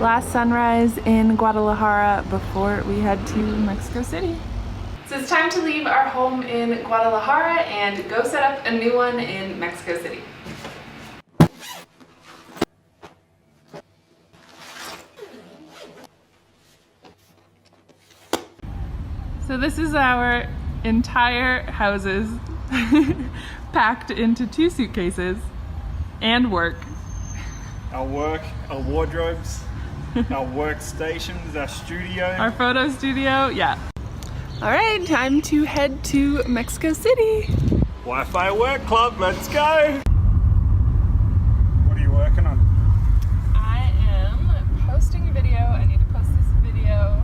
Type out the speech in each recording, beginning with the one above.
last sunrise in Guadalajara before we head to Mexico City. So it's time to leave our home in Guadalajara and go set up a new one in Mexico City. So this is our entire houses packed into 2 suitcases and work. Our work, our wardrobes, our workstations, our studio. Our photo studio, yeah. All right, time to head to Mexico City. Wi-Fi Work Club, let's go! What are you working on? I am posting a video. I need to post this video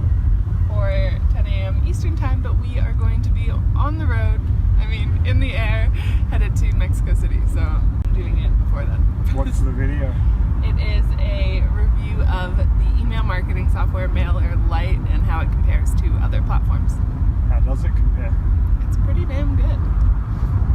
for 10 a.m. Eastern time, but we are going to be on the road, in the air, headed to Mexico City, so I'm doing it before then. What's the video? It is a review of the email marketing software MailerLite and how it compares to other platforms. How does it compare? It's pretty damn good.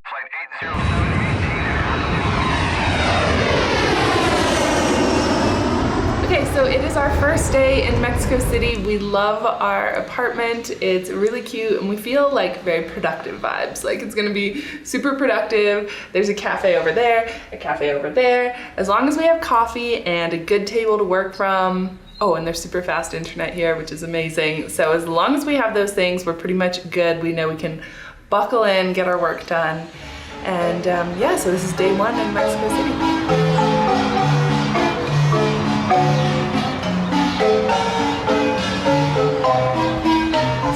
Flight 80718. Okay, so it is our first day in Mexico City. We love our apartment. It's really cute and we feel like very productive vibes. Like it's gonna be super productive. There's a cafe over there, a cafe over there. As long as we have coffee and a good table to work from. Oh, and there's super fast internet here, which is amazing. So as long as we have those things, we're pretty much good. We know we can buckle in, get our work done. And yeah, so this is day 1 in Mexico City.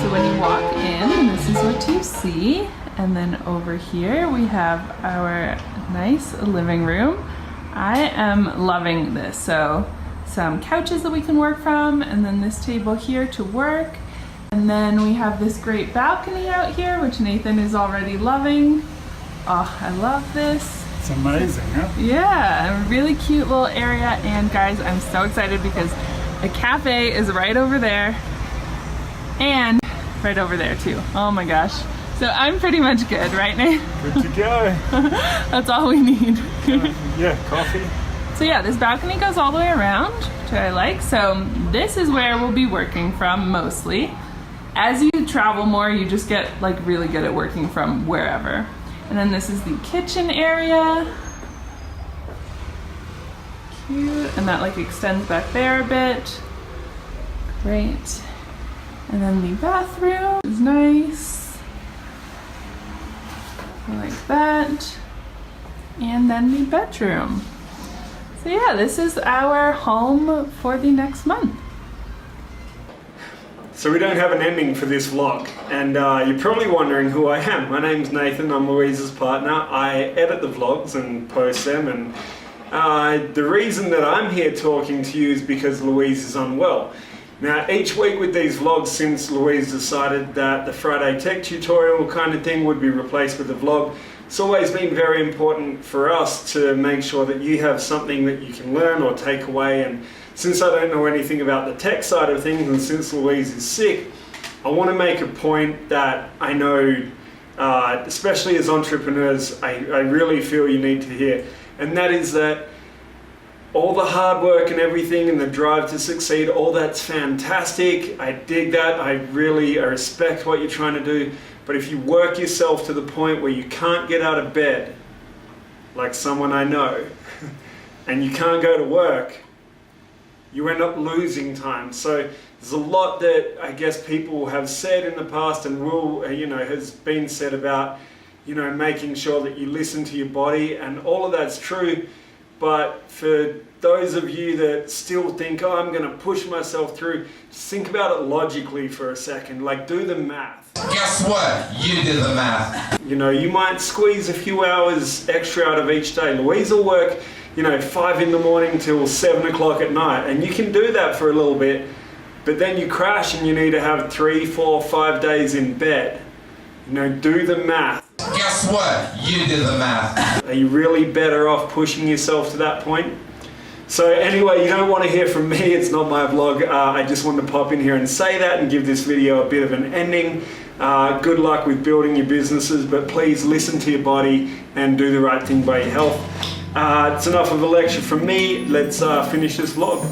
So when you walk in, this is what you see. And then over here we have our nice living room. I am loving this. So some couches that we can work from, and then this table here to work. And then we have this great balcony out here, which Nathan is already loving. Oh, I love this. It's amazing, huh? Yeah, a really cute little area. And guys, I'm so excited because a cafe is right over there and right over there too. Oh my gosh. So I'm pretty much good, right, Nate? Good to go. That's all we need. Yeah, coffee. So yeah, this balcony goes all the way around, which I like. So this is where we'll be working from mostly. As you travel more, you just get like really good at working from wherever. And then this is the kitchen area. Cute, and that like extends back there a bit. Great. And then the bathroom is nice. I like that. And then the bedroom. So yeah, this is our home for the next month. So we don't have an ending for this vlog, and you're probably wondering who I am. My name's Nathan, I'm Louise's partner. I edit the vlogs and post them, and the reason that I'm here talking to you is because Louise is unwell. Now each week with these vlogs, since Louise decided that the Friday tech tutorial kind of thing would be replaced with a vlog, it's always been very important for us to make sure that you have something that you can learn or take away. And since I don't know anything about the tech side of things, and since Louise is sick, I want to make a point that I know, especially as entrepreneurs, I really feel you need to hear. And that is that all the hard work and everything and the drive to succeed, all that's fantastic. I dig that. I respect what you're trying to do. But if you work yourself to the point where you can't get out of bed, like someone I know, and you can't go to work, you end up losing time. So there's a lot that I guess people have said in the past and will, has been said about, making sure that you listen to your body, and all of that's true. But for those of you that still think, oh, I'm going to push myself through, just think about it logically for a second. Like, do the math. Guess what? You did the math. You might squeeze a few hours extra out of each day. Louise will work, 5 in the morning till 7 o'clock at night. And you can do that for a little bit, but then you crash and you need to have 3, 4, 5 days in bed. Do the math. Guess what? You did the math. Are you really better off pushing yourself to that point? So anyway, you don't want to hear from me, it's not my vlog. I just wanted to pop in here and say that and give this video a bit of an ending. Good luck with building your businesses, but please listen to your body and do the right thing by your health. It's enough of a lecture from me. Let's finish this vlog.